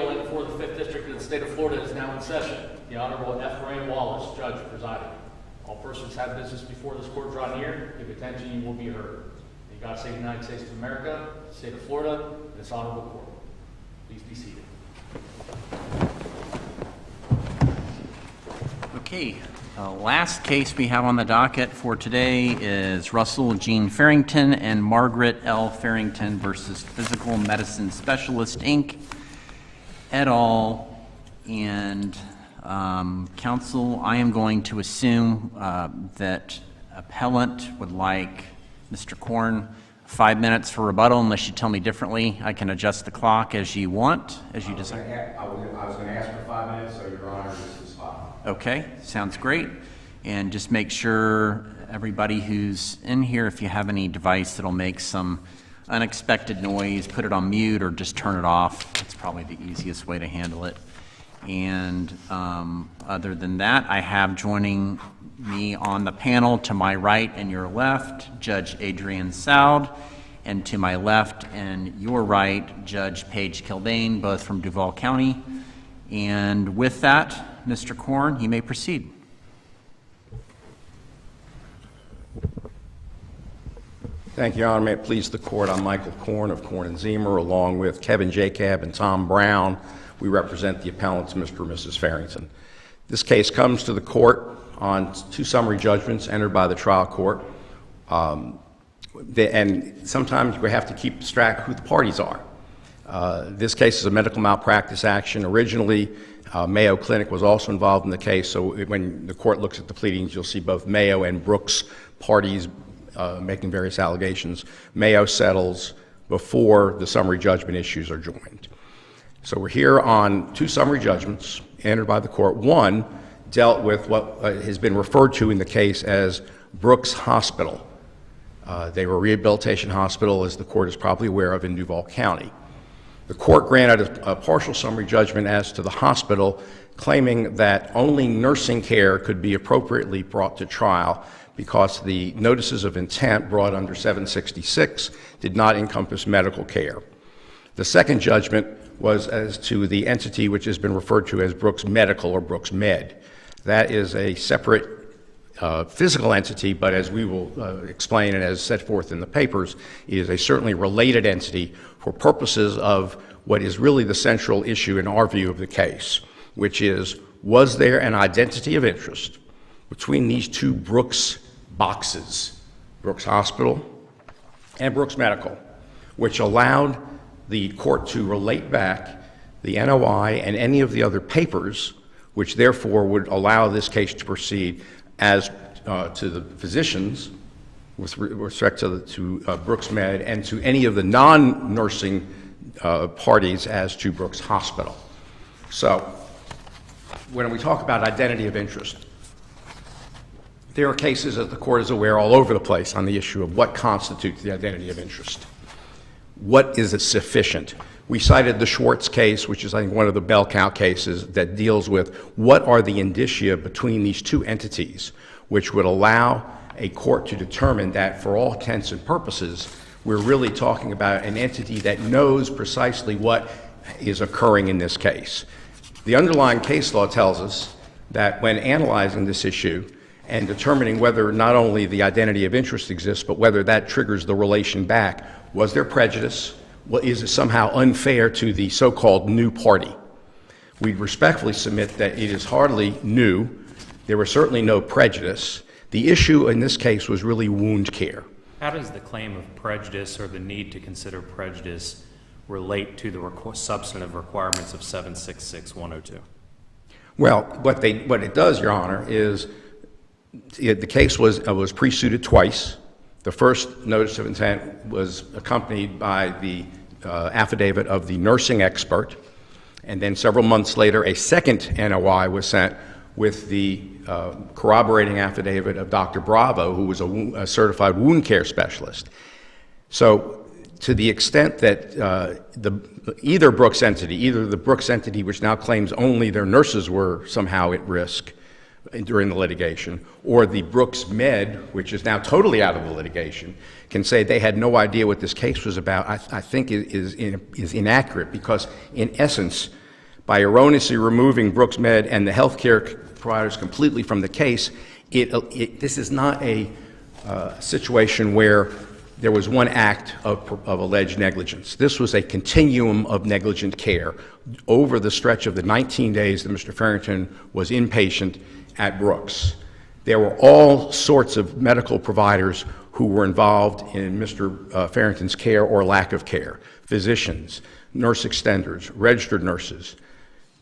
appeal for the 5th District of the State of Florida is now in session. The Honorable F. Ray Wallace, Judge, presiding. All persons have business before this court draw near. Give attention, you will be heard. May God save the United States of America, the State of Florida, and this honorable court. Please be seated. Okay, the last case we have on the docket for today is Russell Jean Farrington and Margaret L. Farrington versus Physical Medicine Specialist, Inc., et al. And counsel, I am going to assume that appellant would like Mr. Korn 5 minutes for rebuttal. Unless you tell me differently, I can adjust the clock as you want, as you desire. I was going to ask for 5 minutes, so Your Honor, this is 5. Okay, sounds great. And just make sure everybody who's in here, if you have any device that'll make some unexpected noise, put it on mute or just turn it off. That's probably the easiest way to handle it. And other than that, I have joining me on the panel to my right and your left, Judge Adrian Soud, and to my left and your right, Judge Paige Kildane, both from Duval County. And with that, Mr. Korn, you may proceed. Thank you, Your Honor. May it please the Court, I'm Michael Korn of Korn & Ziemer, along with Kevin Jacob and Tom Brown. We represent the appellants, Mr. and Mrs. Farrington. This case comes to the Court on 2 summary judgments entered by the trial court. And sometimes we have to keep track of who the parties are. This case is a medical malpractice action. Originally, Mayo Clinic was also involved in the case, so when the court looks at the pleadings, you'll see both Mayo and Brooks parties making various allegations. Mayo settles before the summary judgment issues are joined. So we're here on 2 summary judgments entered by the court. One dealt with what has been referred to in the case as Brooks Hospital. They were a rehabilitation hospital, as the court is probably aware of, in Duval County. The court granted a partial summary judgment as to the hospital, claiming that only nursing care could be appropriately brought to trial because the notices of intent brought under 766 did not encompass medical care. The second judgment was as to the entity which has been referred to as Brooks Medical or Brooks Med. That is a separate physical entity, but as we will explain and as set forth in the papers, is a certainly related entity for purposes of what is really the central issue in our view of the case, which is, was there an identity of interest between these 2 Brooks boxes, Brooks Hospital and Brooks Medical, which allowed the court to relate back the NOI and any of the other papers, which therefore would allow this case to proceed as to the physicians with respect to Brooks Med and to any of the non-nursing parties as to Brooks Hospital. So when we talk about identity of interest, there are cases, as the court is aware, all over the place on the issue of what constitutes the identity of interest. What is it sufficient? We cited the Schwartz case, which is, I think, one of the bell cow cases that deals with what are the indicia between these 2 entities, which would allow a court to determine that for all intents and purposes, we're really talking about an entity that knows precisely what is occurring in this case. The underlying case law tells us that when analyzing this issue and determining whether not only the identity of interest exists, but whether that triggers the relation back, was there prejudice? Is it somehow unfair to the so-called new party? We respectfully submit that it is hardly new. There was certainly no prejudice. The issue in this case was really wound care. How does the claim of prejudice or the need to consider prejudice relate to the substantive requirements of 766-102? Well, what it does, Your Honor, is the case was pre-suited twice. The first notice of intent was accompanied by the affidavit of the nursing expert, and then several months later, a second NOI was sent with the corroborating affidavit of Dr. Bravo, who was a certified wound care specialist. So to the extent that either Brooks entity, either the Brooks entity, which now claims only their nurses were somehow at risk during the litigation, or the Brooks Med, which is now totally out of the litigation, can say they had no idea what this case was about, I think is inaccurate, because in essence, by erroneously removing Brooks Med and the healthcare providers completely from the case, this is not a situation where there was one act of alleged negligence. This was a continuum of negligent care over the stretch of the 19 days that Mr. Farrington was inpatient at Brooks. There were all sorts of medical providers who were involved in Mr. Farrington's care or lack of care. Physicians, nurse extenders, registered nurses,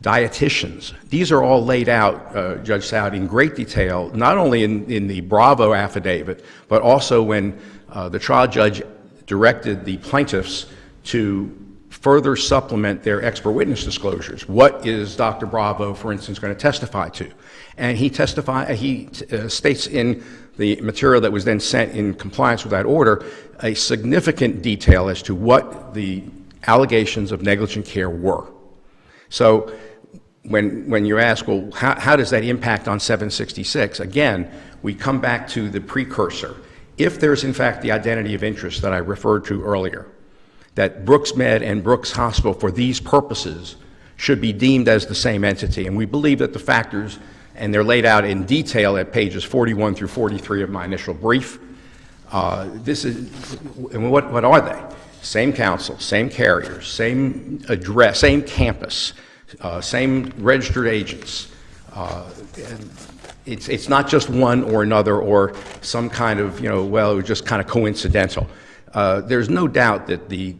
dietitians. These are all laid out, Judge Saud, in great detail, not only in the Bravo affidavit, but also when the trial judge directed the plaintiffs to further supplement their expert witness disclosures. What is Dr. Bravo, for instance, going to testify to? And he states in the material that was then sent in compliance with that order a significant detail as to what the allegations of negligent care were. So when you ask, well, how does that impact on 766? Again, we come back to the precursor. If there's in fact the identity of interest that I referred to earlier, that Brooks Med and Brooks Hospital for these purposes should be deemed as the same entity. And we believe that the factors, and they're laid out in detail at pages 41 through 43 of my initial brief. And what are they? Same counsel, same carriers, same address, same campus, same registered agents. It's not just one or another or some kind of, well, it was just kind of coincidental. There's no doubt that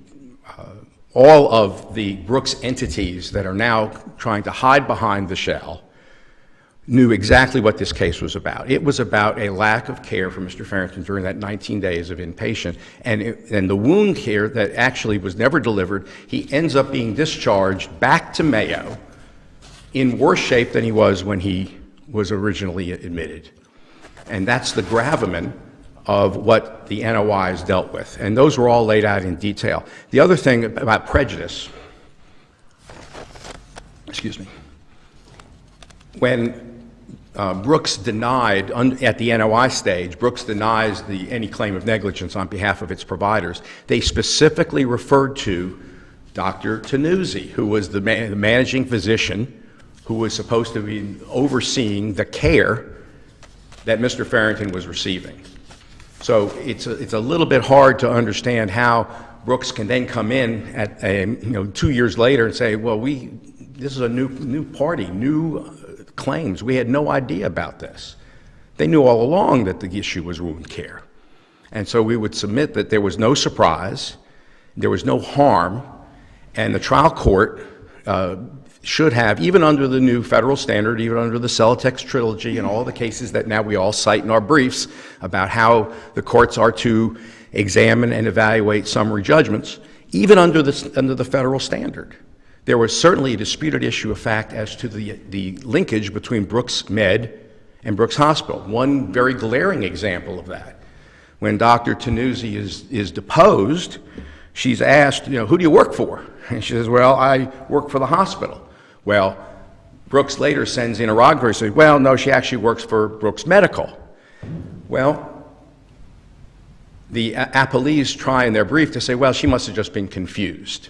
all of the Brooks entities that are now trying to hide behind the shell knew exactly what this case was about. It was about a lack of care for Mr. Farrington during that 19 days of inpatient. And the wound care that actually was never delivered, he ends up being discharged back to Mayo in worse shape than he was when he was originally admitted. And that's the gravamen of what the NOIs dealt with. And those were all laid out in detail. The other thing about prejudice, when Brooks denied, at the NOI stage, Brooks denies any claim of negligence on behalf of its providers, they specifically referred to Dr. Tannuzzi, who was the managing physician who was supposed to be overseeing the care that Mr. Farrington was receiving. So it's a little bit hard to understand how Brooks can then come in at 2 years later and say, well, this is a new party, new claims. We had no idea about this. They knew all along that the issue was wound care. And so we would submit that there was no surprise, there was no harm, and the trial court should have, even under the new federal standard, even under the Celotex trilogy and all the cases that now we all cite in our briefs about how the courts are to examine and evaluate summary judgments, even under the federal standard. There was certainly a disputed issue of fact as to the linkage between Brooks Med and Brooks Hospital. One very glaring example of that. When Dr. Tannuzzi is deposed, she's asked, who do you work for? And she says, well, I work for the hospital. Well, Brooks later sends interrogatory and says, well, no, she actually works for Brooks Medical. Well, the appellees try in their brief to say, well, she must have just been confused.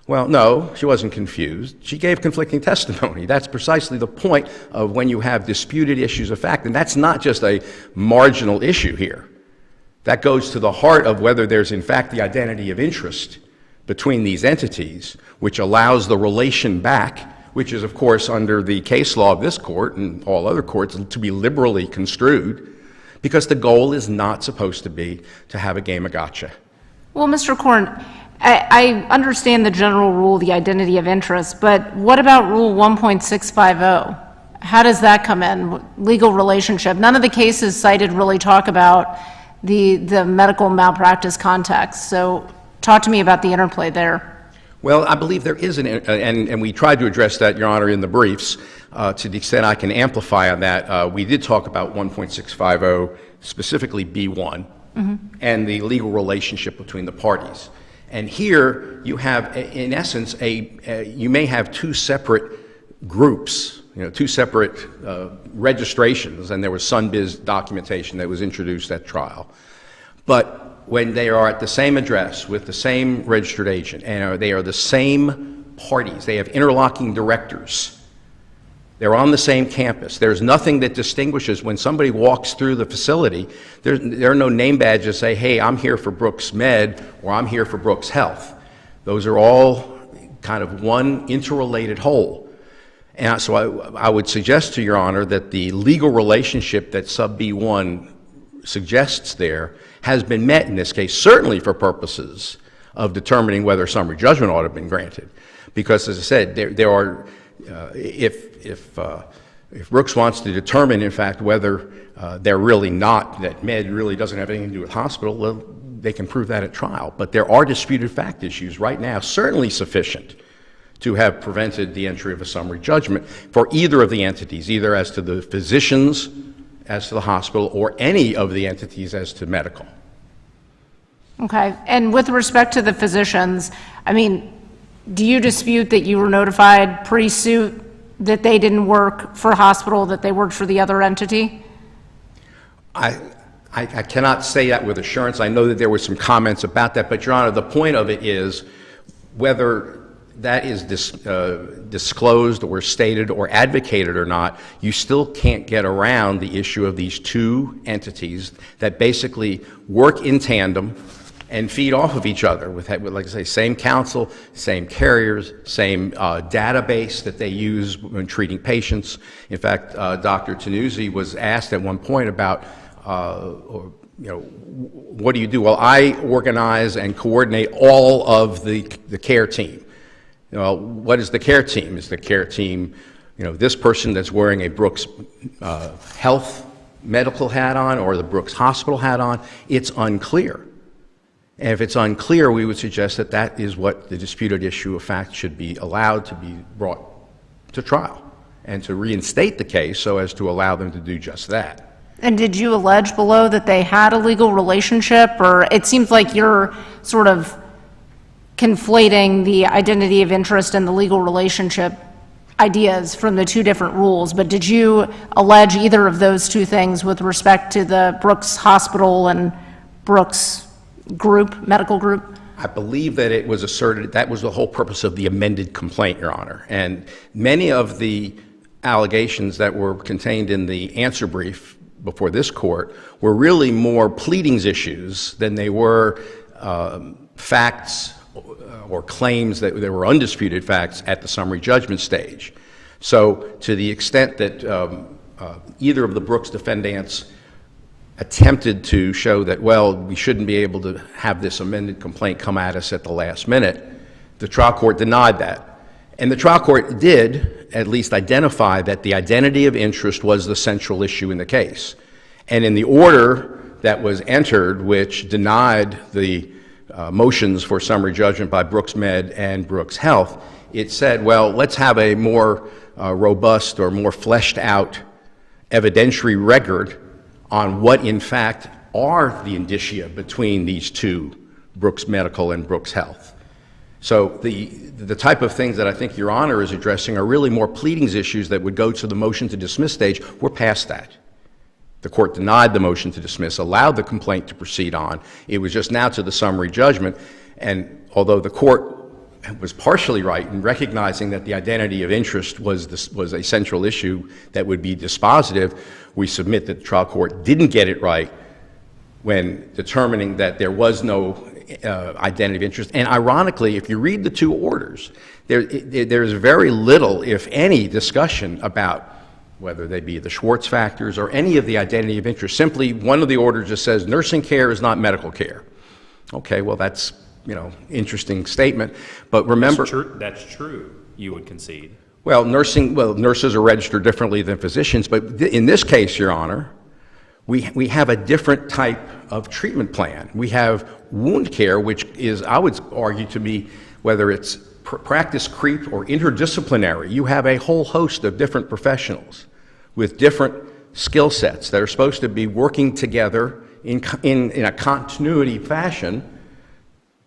Well, no, she wasn't confused. She gave conflicting testimony. That's precisely the point of when you have disputed issues of fact, and that's not just a marginal issue here. That goes to the heart of whether there's in fact the identity of interest between these entities, which allows the relation back, which is, of course, under the case law of this court and all other courts, to be liberally construed, because the goal is not supposed to be to have a game of gotcha. Well, Mr. Korn, I understand the general rule, the identity of interest, but what about Rule 1.650? How does that come in? Legal relationship. None of the cases cited really talk about the medical malpractice context. So talk to me about the interplay there. Well, I believe there is and we tried to address that, Your Honor, in the briefs. To the extent I can amplify on that, we did talk about 1.650, specifically B1, and the legal relationship between the parties. And here you have, in essence, you may have two separate groups, two separate registrations, and there was Sunbiz documentation that was introduced at trial. But when they are at the same address with the same registered agent and they are the same parties. They have interlocking directors. They're on the same campus. There's nothing that distinguishes when somebody walks through the facility. There are no name badges that say, hey, I'm here for Brooks Med or I'm here for Brooks Health. Those are all kind of one interrelated whole. And so I would suggest to Your Honor that the legal relationship that sub B1 suggests there has been met in this case, certainly for purposes of determining whether summary judgment ought to have been granted. Because, as I said, there are, if Brooks wants to determine, in fact, whether they're really not, that Med really doesn't have anything to do with hospital, well, they can prove that at trial. But there are disputed fact issues right now, certainly sufficient to have prevented the entry of a summary judgment for either of the entities, either as to the physicians, as to the hospital, or any of the entities as to medical. Okay, and with respect to the physicians, I mean, do you dispute that you were notified pre-suit that they didn't work for hospital, that they worked for the other entity? I cannot say that with assurance. I know that there were some comments about that, but Your Honor, the point of it is whether that is disclosed or stated or advocated or not, you still can't get around the issue of these two entities that basically work in tandem and feed off of each other with, like I say, same counsel, same carriers, same database that they use when treating patients. In fact, Dr. Tannuzzi was asked at one point about, what do you do? Well, I organize and coordinate all of the care team. Well, what is the care team? Is the care team, this person that's wearing a Brooks Health medical hat on or the Brooks Hospital hat on? It's unclear. And if it's unclear, we would suggest that that is what the disputed issue of fact should be allowed to be brought to trial and to reinstate the case so as to allow them to do just that. And did you allege below that they had a legal relationship, or it seems like you're sort of conflating the identity of interest and the legal relationship ideas from the two different rules, but did you allege either of those two things with respect to the Brooks Hospital and Brooks group, medical group? I believe that it was asserted that was the whole purpose of the amended complaint, Your Honor. And many of the allegations that were contained in the answer brief before this court were really more pleadings issues than they were facts or claims that there were undisputed facts at the summary judgment stage. So to the extent that either of the Brooks defendants attempted to show that, well, we shouldn't be able to have this amended complaint come at us at the last minute, the trial court denied that. And the trial court did at least identify that the identity of interest was the central issue in the case. And in the order that was entered, which denied the motions for summary judgment by Brooks Med and Brooks Health, it said, well, let's have a more robust or more fleshed out evidentiary record on what in fact are the indicia between these two, Brooks Medical and Brooks Health. So the type of things that I think Your Honor is addressing are really more pleadings issues that would go to the motion to dismiss stage. We're past that. The court denied the motion to dismiss, allowed the complaint to proceed on. It was just now to the summary judgment. And although the court was partially right in recognizing that the identity of interest was a central issue that would be dispositive, we submit that the trial court didn't get it right when determining that there was no identity of interest. And ironically, if you read the two orders, there's very little, if any, discussion about whether they be the Schwartz factors or any of the identity of interest. Simply, one of the orders just says nursing care is not medical care. Okay, well, that's, interesting statement. But remember... That's true, you would concede. Well, nurses are registered differently than physicians, but in this case, Your Honor, we have a different type of treatment plan. We have wound care, which is, I would argue to be, whether it's practice creep or interdisciplinary, you have a whole host of different professionals with different skill sets that are supposed to be working together in a continuity fashion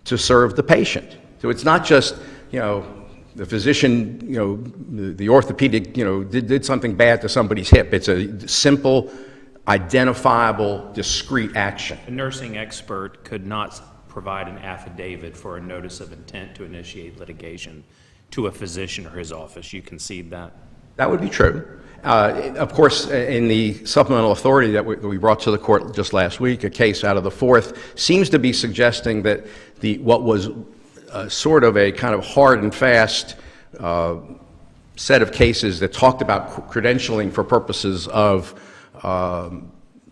to serve the patient. So it's not just, the physician, the orthopedic, did something bad to somebody's hip. It's a simple, identifiable, discrete action. A nursing expert could not provide an affidavit for a notice of intent to initiate litigation to a physician or his office. You concede that? That would be true. Of course, in the supplemental authority that we brought to the court just last week, a case out of the Fourth seems to be suggesting that what was sort of a kind of hard and fast set of cases that talked about credentialing for purposes of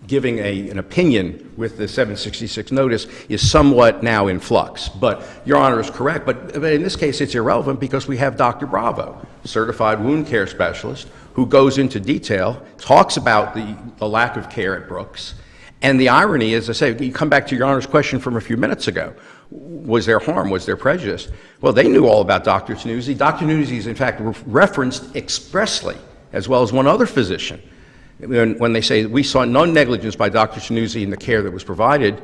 giving an opinion with the 766 notice is somewhat now in flux. But Your Honor is correct, but in this case it's irrelevant because we have Dr. Bravo, certified wound care specialist, who goes into detail, talks about the lack of care at Brooks. And the irony is, I say, you come back to Your Honor's question from a few minutes ago. Was there harm? Was there prejudice? Well, they knew all about Dr. Tannuzzi. Dr. Tannuzzi is, in fact, referenced expressly, as well as one other physician, when they say, we saw no negligence by Dr. Tannuzzi in the care that was provided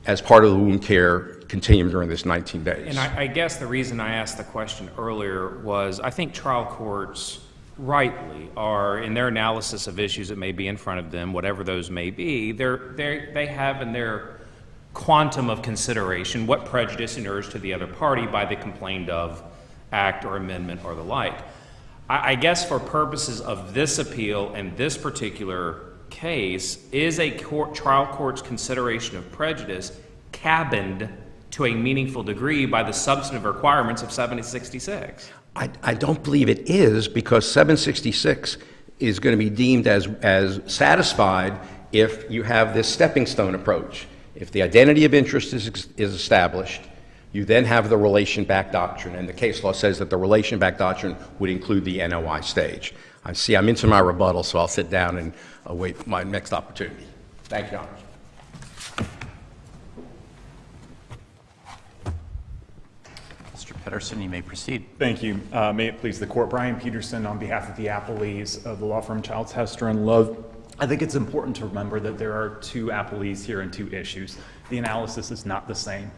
as part of the wound care continuum during this 19 days. And I guess the reason I asked the question earlier was I think trial courts rightly are, in their analysis of issues that may be in front of them, whatever those may be, they have in their quantum of consideration what prejudice inures to the other party by the complained of act or amendment or the like. I guess for purposes of this appeal and this particular case, is a trial court's consideration of prejudice cabined to a meaningful degree by the substantive requirements of 766? I don't believe it is, because 766 is going to be deemed as satisfied if you have this stepping stone approach. If the identity of interest is established, you then have the relation back doctrine, and the case law says that the relation back doctrine would include the NOI stage. I see I'm into my rebuttal, so I'll sit down and await my next opportunity. Thank you, Your Honor. Mr. Pedersen, you may proceed. Thank you. May it please the court. Brian Peterson on behalf of the appellees of the law firm Childs, Hester, and Love. I think it's important to remember that there are two appellees here and two issues. The analysis is not the same.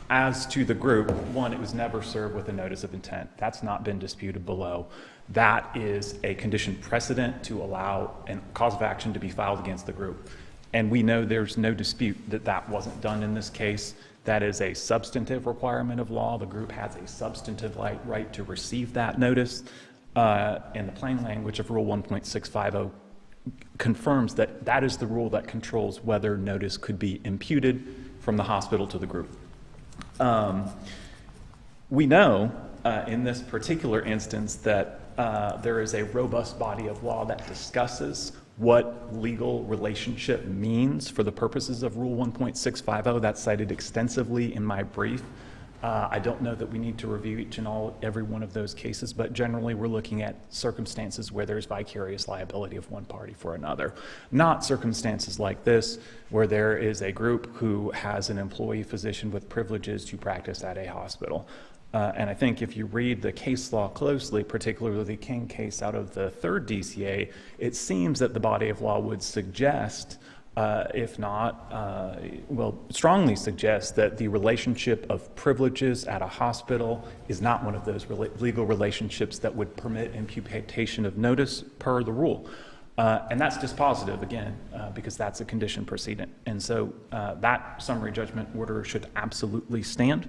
As to the group, one, it was never served with a notice of intent. That's not been disputed below. That is a condition precedent to allow a cause of action to be filed against the group. And we know there's no dispute that that wasn't done in this case. That is a substantive requirement of law. The group has a substantive right to receive that notice. And the plain language of Rule 1.650 confirms that that is the rule that controls whether notice could be imputed from the hospital to the group. We know in this particular instance that there is a robust body of law that discusses what legal relationship means for the purposes of Rule 1.650. That's cited extensively in my brief. I don't know that we need to review every one of those cases, but generally we're looking at circumstances where there's vicarious liability of one party for another. Not circumstances like this, where there is a group who has an employee physician with privileges to practice at a hospital. And I think if you read the case law closely, particularly the King case out of the 3rd DCA, it seems that the body of law would suggest, if not, strongly suggest that the relationship of privileges at a hospital is not one of those legal relationships that would permit imputation of notice per the rule. And that's dispositive, again, because that's a condition precedent. And so that summary judgment order should absolutely stand.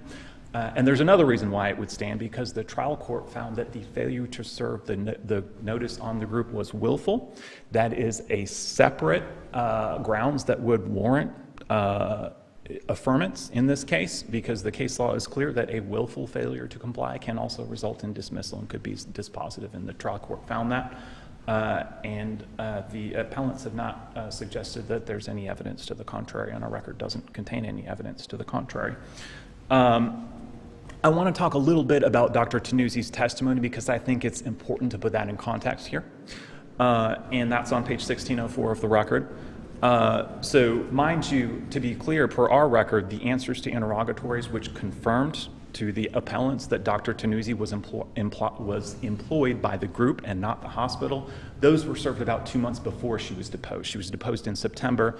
And there's another reason why it would stand, because the trial court found that the failure to serve the notice on the group was willful. That is a separate grounds that would warrant affirmance in this case, because the case law is clear that a willful failure to comply can also result in dismissal and could be dispositive, and the trial court found that. And the appellants have not suggested that there's any evidence to the contrary, and our record doesn't contain any evidence to the contrary. I want to talk a little bit about Dr. Tannuzzi's testimony, because I think it's important to put that in context here. And that's on page 1604 of the record. So mind you, to be clear, per our record, the answers to interrogatories which confirmed to the appellants that Dr. Tannuzzi was employed by the group and not the hospital, those were served about 2 months before she was deposed. She was deposed in September.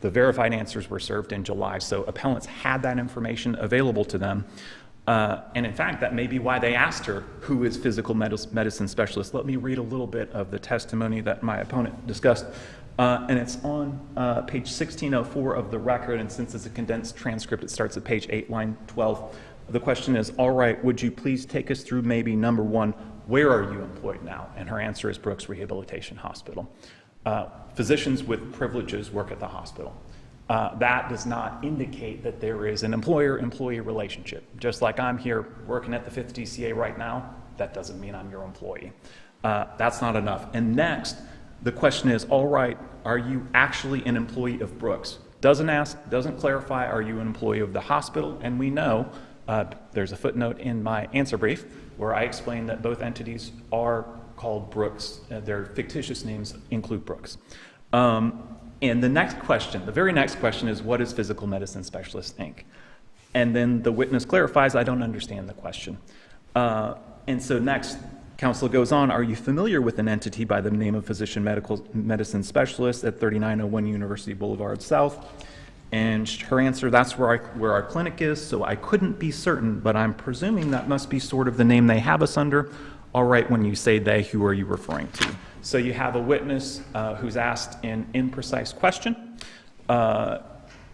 The verified answers were served in July, so appellants had that information available to them. And in fact, that may be why they asked her, who is physical medicine specialist? Let me read a little bit of the testimony that my opponent discussed. And it's on page 1604 of the record, and since it's a condensed transcript, it starts at page 8, line 12. the question is, all right, would you please take us through maybe number one, where are you employed now? And her answer is Brooks Rehabilitation Hospital. Physicians with privileges work at the hospital. That does not indicate that there is an employer-employee relationship. Just like I'm here working at the 5th DCA right now, that doesn't mean I'm your employee. That's not enough. And next, the question is, all right, are you actually an employee of Brooks? Doesn't clarify, are you an employee of the hospital? And we know, there's a footnote in my answer brief where I explain that both entities are called Brooks. Their fictitious names include Brooks. And the next question, the very next question is, what is Physical Medicine Specialist, Inc.? And then the witness clarifies, I don't understand the question. And so next, counsel goes on, are you familiar with an entity by the name of Physician Medicine Specialist at 3901 University Boulevard South? And her answer, that's where our clinic is, so I couldn't be certain, but I'm presuming that must be sort of the name they have us under. All right, when you say they, who are you referring to? So you have a witness who's asked an imprecise question,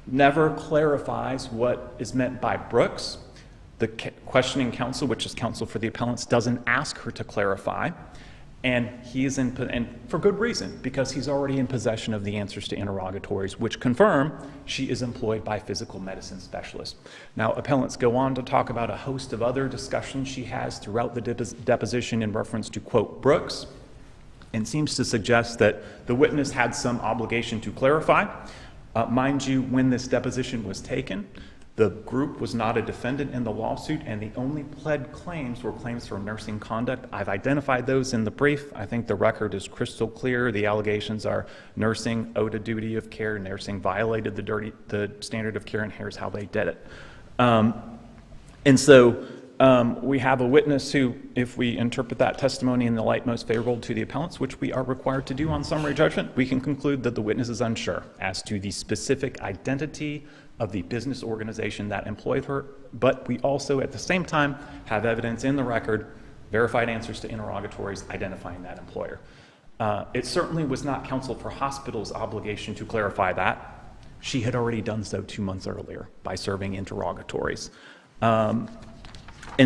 never clarifies what is meant by Brooks. The questioning counsel, which is counsel for the appellants, doesn't ask her to clarify. And he is and for good reason, because he's already in possession of the answers to interrogatories, which confirm she is employed by Physical Medicine Specialist. Now, appellants go on to talk about a host of other discussions she has throughout the deposition in reference to, quote, Brooks, and seems to suggest that the witness had some obligation to clarify. Mind you, when this deposition was taken, the group was not a defendant in the lawsuit, and the only pled claims were claims for nursing conduct. I've identified those in the brief. I think the record is crystal clear. The allegations are nursing owed a duty of care, nursing violated the standard of care, and here's how they did it. And so we have a witness who, if we interpret that testimony in the light most favorable to the appellants, which we are required to do on summary judgment, we can conclude that the witness is unsure as to the specific identity of the business organization that employed her, but we also at the same time have evidence in the record, verified answers to interrogatories identifying that employer. It certainly was not counsel for hospital's obligation to clarify that. She had already done so 2 months earlier by serving interrogatories. And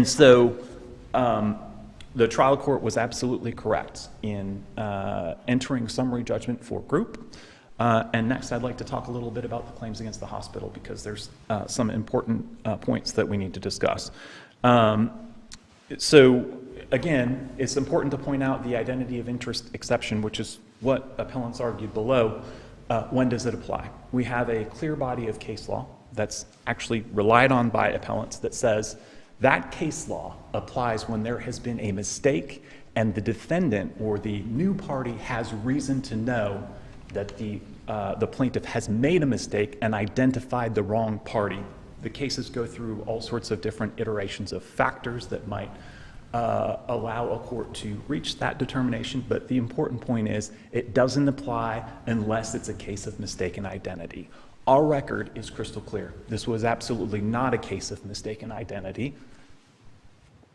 so the trial court was absolutely correct in entering summary judgment for group. And next, I'd like to talk a little bit about the claims against the hospital, because there's some important points that we need to discuss. So again, it's important to point out the identity of interest exception, which is what appellants argued below. When does it apply? We have a clear body of case law that's actually relied on by appellants that says that case law applies when there has been a mistake and the defendant or the new party has reason to know that the plaintiff has made a mistake and identified the wrong party. The cases go through all sorts of different iterations of factors that might allow a court to reach that determination, but the important point is it doesn't apply unless it's a case of mistaken identity. Our record is crystal clear. This was absolutely not a case of mistaken identity.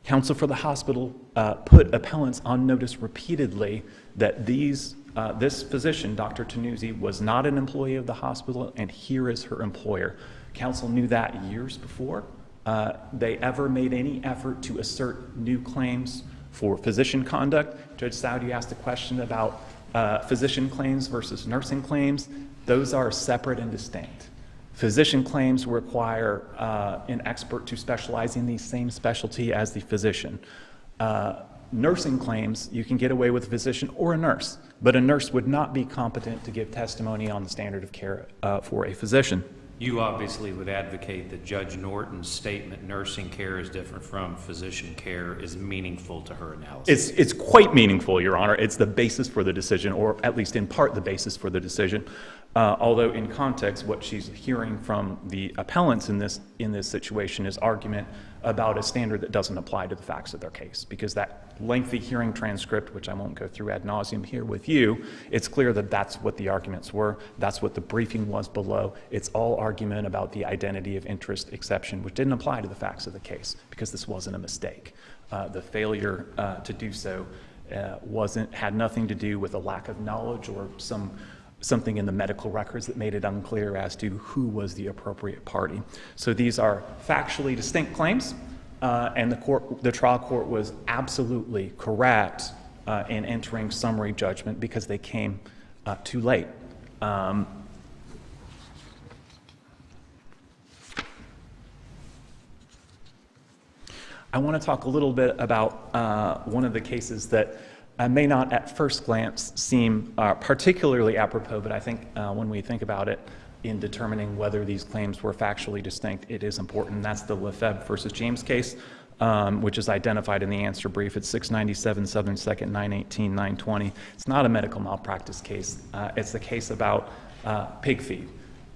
Counsel for the hospital put appellants on notice repeatedly that this physician, Dr. Tannuzzi, was not an employee of the hospital, and here is her employer. Counsel knew that years before they ever made any effort to assert new claims for physician conduct. Judge Saudi asked a question about physician claims versus nursing claims. Those are separate and distinct. Physician claims require an expert to specialize in the same specialty as the physician. Nursing claims, you can get away with a physician or a nurse, but a nurse would not be competent to give testimony on the standard of care for a physician. You obviously would advocate that Judge Norton's statement, nursing care is different from physician care, is meaningful to her analysis. It's quite meaningful, Your Honor. It's the basis for the decision, or at least in part the basis for the decision. Although in context, what she's hearing from the appellants in this situation is argument about a standard that doesn't apply to the facts of their case. Because that lengthy hearing transcript, which I won't go through ad nauseum here with you, it's clear that that's what the arguments were. That's what the briefing was below. It's all argument about the identity of interest exception, which didn't apply to the facts of the case because this wasn't a mistake. The failure to do so had nothing to do with a lack of knowledge or some something in the medical records that made it unclear as to who was the appropriate party. So these are factually distinct claims, and the trial court was absolutely correct in entering summary judgment because they came too late. I want to talk a little bit about one of the cases that may not at first glance seem particularly apropos, but I think when we think about it in determining whether these claims were factually distinct, it is important. That's the Lefebvre versus James case, which is identified in the answer brief. It's 697 Southern 2nd, 918, 920. It's not a medical malpractice case. It's the case about pig feed.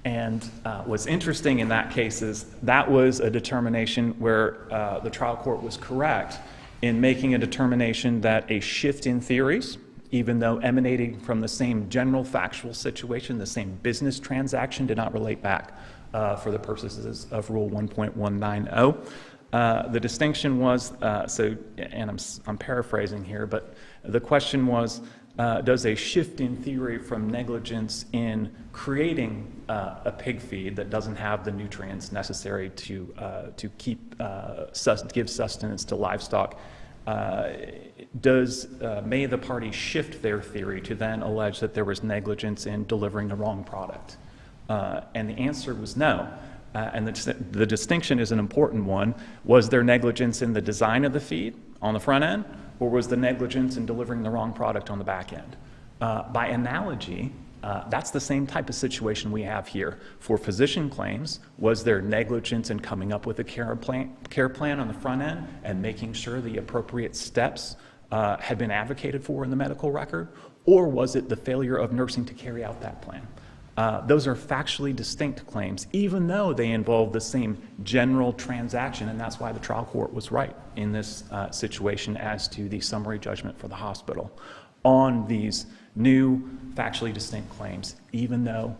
And what's interesting in that case is that was a determination where the trial court was correct in making a determination that a shift in theories, even though emanating from the same general factual situation, the same business transaction, did not relate back for the purposes of Rule 1.190. The distinction was, and I'm paraphrasing here, but the question was, does a shift in theory from negligence in creating a pig feed that doesn't have the nutrients necessary to give sustenance to livestock, may the party shift their theory to then allege that there was negligence in delivering the wrong product? And the answer was no. And the distinction is an important one. Was there negligence in the design of the feed on the front end, or was the negligence in delivering the wrong product on the back end? By analogy, that's the same type of situation we have here. For physician claims, was there negligence in coming up with a care plan on the front end and making sure the appropriate steps had been advocated for in the medical record, or was it the failure of nursing to carry out that plan? Those are factually distinct claims, even though they involve the same general transaction, and that's why the trial court was right in this situation as to the summary judgment for the hospital on these new factually distinct claims, even though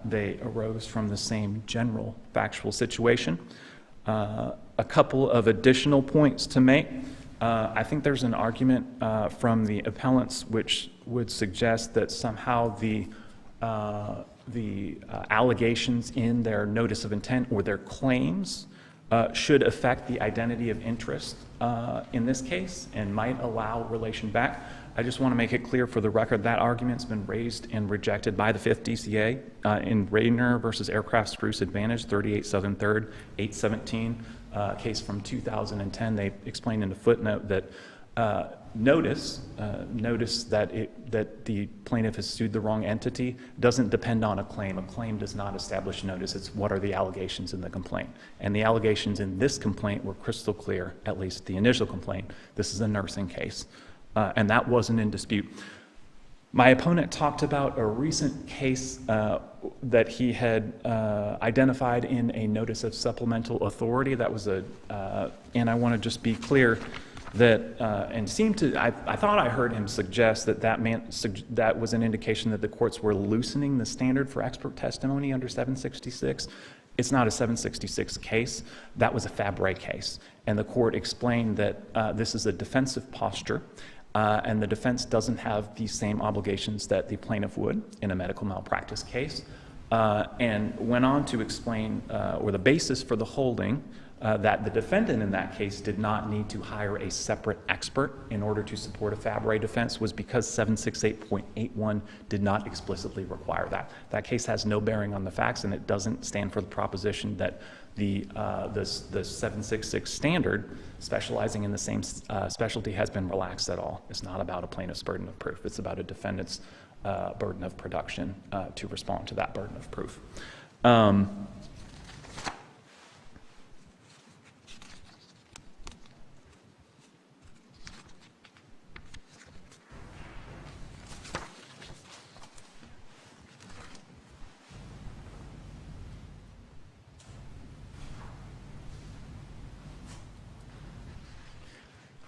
they arose from the same general factual situation. A couple of additional points to make. I think there's an argument from the appellants which would suggest that somehow the allegations in their notice of intent or their claims should affect the identity of interest in this case and might allow relation back. I just want to make it clear for the record that argument's been raised and rejected by the 5th DCA in Rayner versus Aircraft Spruce Advantage, 38 Southern 3rd, 817, case from 2010. They explained in a footnote that notice that the plaintiff has sued the wrong entity doesn't depend on a claim. A claim does not establish notice. It's what are the allegations in the complaint. And the allegations in this complaint were crystal clear, at least the initial complaint. This is a nursing case, and that wasn't in dispute. My opponent talked about a recent case that he had identified in a notice of supplemental authority. That was and I want to just be clear that, and seemed to, I thought I heard him suggest that was an indication that the courts were loosening the standard for expert testimony under 766. It's not a 766 case. That was a Fabre case. And the court explained that this is a defensive posture, and the defense doesn't have the same obligations that the plaintiff would in a medical malpractice case, and went on to explain, or the basis for the holding, that the defendant in that case did not need to hire a separate expert in order to support a Fabre defense was because 768.81 did not explicitly require that. That case has no bearing on the facts, and it doesn't stand for the proposition that the 766 standard specializing in the same specialty has been relaxed at all. It's not about a plaintiff's burden of proof. It's about a defendant's burden of production to respond to that burden of proof.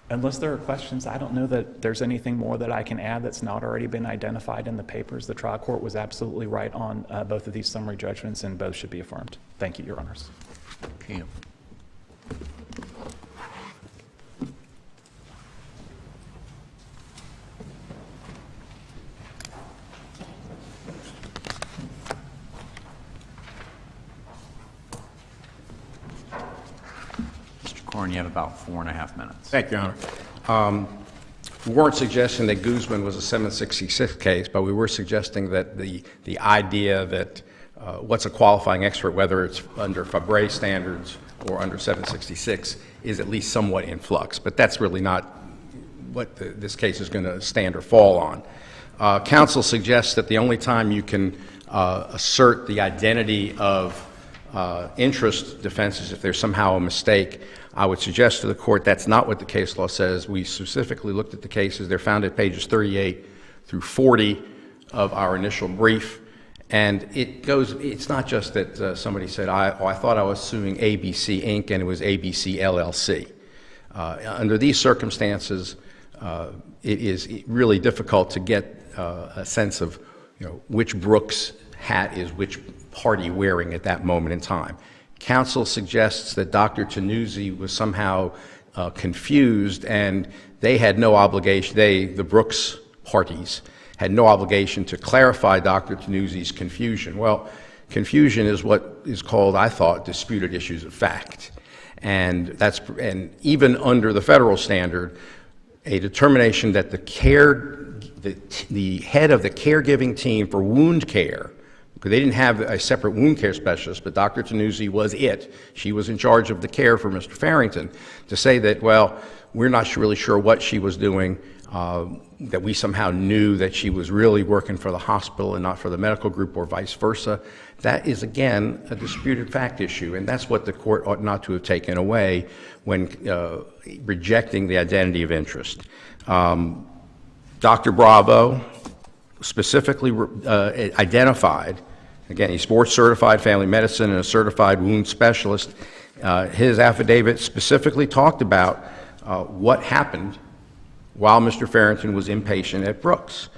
Unless there are questions, I don't know that there's anything more that I can add that's not already been identified in the papers. The trial court was absolutely right on both of these summary judgments, and both should be affirmed. Thank you, Your Honors. Okay. you have about 4.5 minutes. Thank you, Your Honor. We weren't suggesting that Guzman was a 766 case, but we were suggesting that the idea that what's a qualifying expert, whether it's under Fabre standards or under 766, is at least somewhat in flux. But that's really not what this case is going to stand or fall on. Counsel suggests that the only time you can assert the identity of interest defenses if there's somehow a mistake. I would suggest to the court that's not what the case law says. We specifically looked at the cases. They're found at pages 38 through 40 of our initial brief. And it's not just that somebody said, I thought I was suing ABC Inc. and it was ABC LLC. Under these circumstances, it is really difficult to get a sense of which Brooks hat is which party wearing at that moment in time. Counsel suggests that Dr. Tannuzzi was somehow confused, and they had no obligation, the Brooks parties, had no obligation to clarify Dr. Tannuzzi's confusion. Well, confusion is what is called, I thought, disputed issues of fact. And even under the federal standard, a determination that the head of the caregiving team for wound care, because they didn't have a separate wound care specialist, but Dr. Tannuzzi was it. She was in charge of the care for Mr. Farrington. To say that, well, we're not really sure what she was doing, that we somehow knew that she was really working for the hospital and not for the medical group or vice versa, that is, again, a disputed fact issue. And that's what the court ought not to have taken away when rejecting the identity of interest. Dr. Bravo specifically identified, again, he's board-certified family medicine and a certified wound specialist. His affidavit specifically talked about what happened while Mr. Farrington was inpatient at Brooks.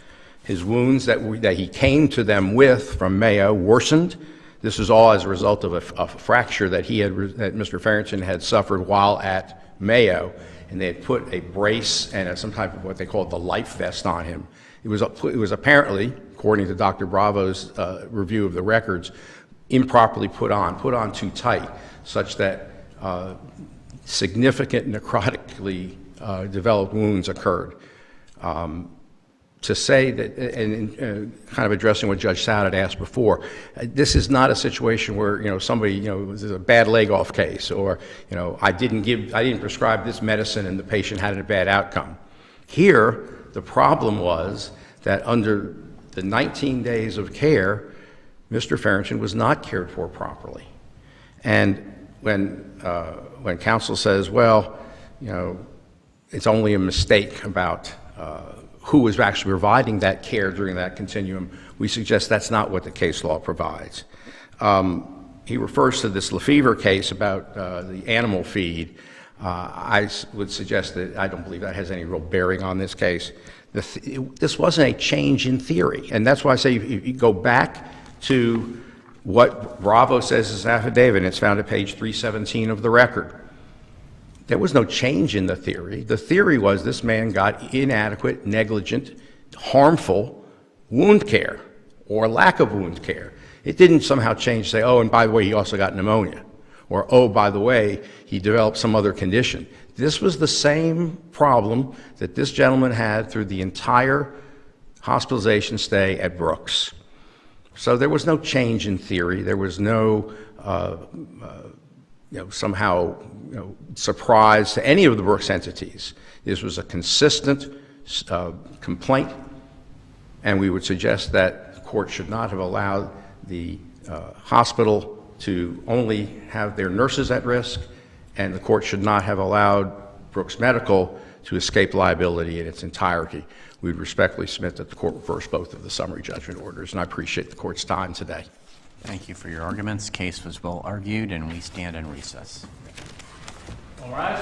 His wounds that he came to them with from Mayo worsened. This was all as a result of a fracture that that Mr. Farrington had suffered while at Mayo, and they had put a brace and some type of what they called the life vest on him. It was apparently, according to Dr. Bravo's review of the records, improperly put on too tight, such that significant necrotically developed wounds occurred. To say that, and kind of addressing what Judge Sowd had asked before, this is not a situation where somebody this is a bad leg off case, or I didn't prescribe this medicine and the patient had a bad outcome. Here, the problem was that under the 19 days of care, Mr. Farrington was not cared for properly. And when counsel says, well, it's only a mistake about who was actually providing that care during that continuum, we suggest that's not what the case law provides. He refers to this Lefevre case about the animal feed. I would suggest that I don't believe that has any real bearing on this case. This wasn't a change in theory, and that's why I say if you go back to what Bravo says in his affidavit, and it's found at page 317 of the record. There was no change in the theory. The theory was this man got inadequate, negligent, harmful wound care or lack of wound care. It didn't somehow change, say, oh, and by the way, he also got pneumonia, or oh, by the way, he developed some other condition. This was the same problem that this gentleman had through the entire hospitalization stay at Brooks. So there was no change in theory. There was no somehow surprise to any of the Brooks entities. This was a consistent complaint, and we would suggest that the court should not have allowed the hospital to only have their nurses at risk, and the court should not have allowed Brooks Medical to escape liability in its entirety. We would respectfully submit that the court reverse both of the summary judgment orders, and I appreciate the court's time today. Thank you for your arguments. Case was well argued, and we stand in recess. All rise.